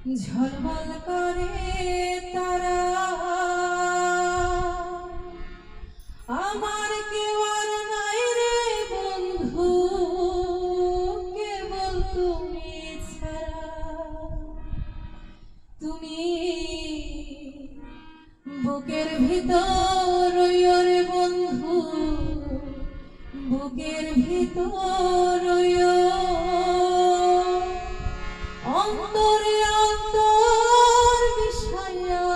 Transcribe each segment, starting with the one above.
ঝলমল করে তারা, আমার কেউ আর নাই রে বন্ধু, কেবল তুমি ছাড়া। তুমি বুকের ভিতর রইও রে বন্ধু, বুকের ভিতর রইও, অন্তরে অন্তর মিশাইয়া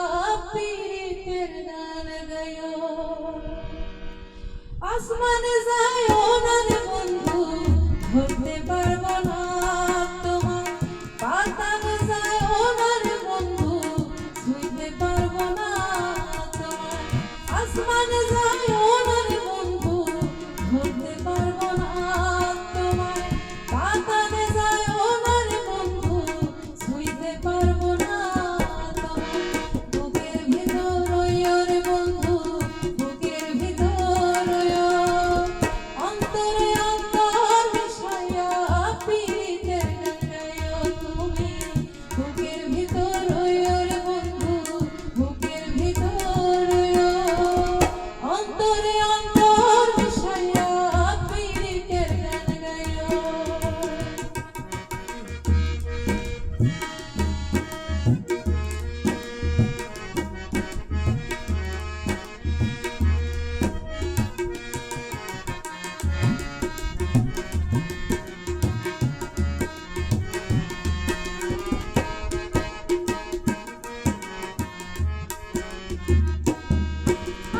পীড়িতের গান গাইও। আসমানে যাইও না রে বন্ধু, ধরতে পারবো না তোমায়। পাতানে যাইও না রে বন্ধু, ছুঁইতে পারবো না তোমায়। আসমানে যাইও না রে বন্ধু, ধরতে পারবো না তোমায়। পাতানে যাইও না রে বন্ধু, ছুঁইতে পারবো না তোমায়। বুকের ভিতর রইও রে বন্ধু, বুকের ভিতর রইও, অন্তরে অন্তর মিশাইয়া পীড়িতের গান গাইও। তুমি বুকের ভিতর রইও রে বন্ধু, বুকের ভিতর রইও, অন্তরে অন্তর মিশাইয়া পীড়িতের গান গাইও।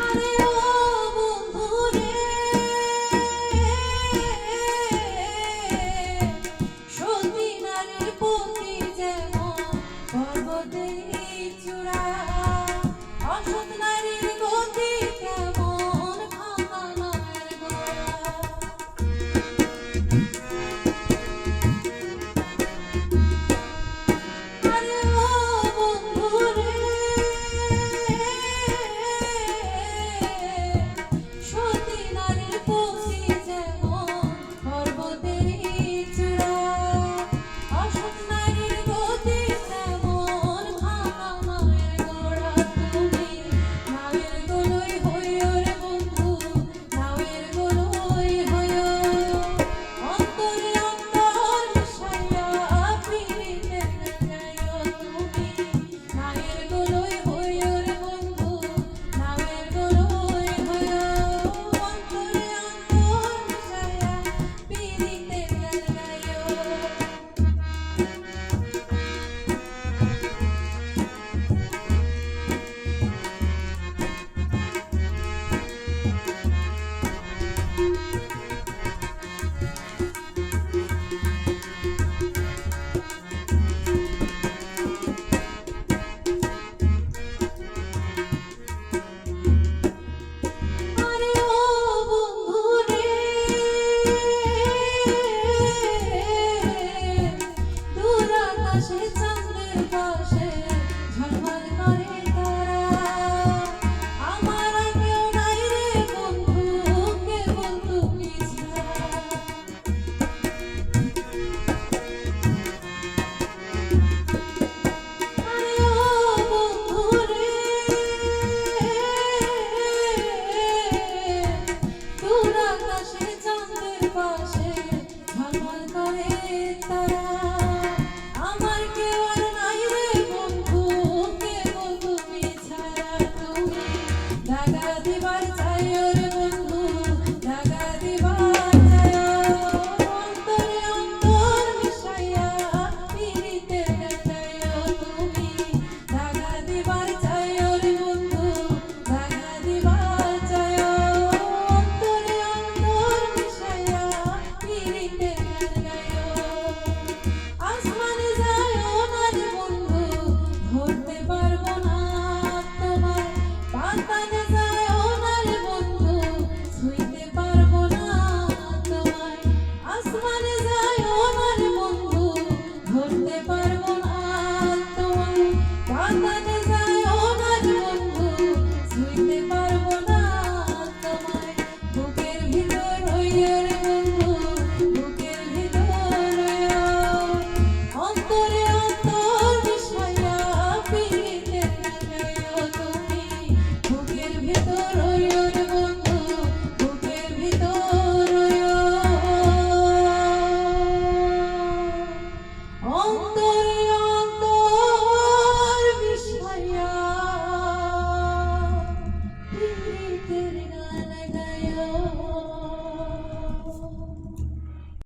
আরে ও বন্ধু রে, সতী নারীর পতি যেমন পর্বতেরই চূড়া, অসৎ নারীর গতি কেমন ভাঙা নয়ের গোড়া। আরে ও বন্ধু রে, সতী নারীর পতি যেমন পর্বতেরই চূড়া, অসৎ নারীর গতি তেমন ভাঙা নয়ের গোড়া। তুমি নাওয়ের দোলই হইও রে বন্ধু, নাওয়ের দোলই হইও, অন্তরে অন্তর মিশাইয়া পীড়িতের গান গাইও। তুমি নাওয়ের দোলই হইও রে বন্ধু, নাওয়ের দোলই হইও, অন্তরে অন্তর মিশাইয়া পীড়িতের গান গাইও। আরে ও বন্ধু রে, দূর আকাশে চাঁদের পাশে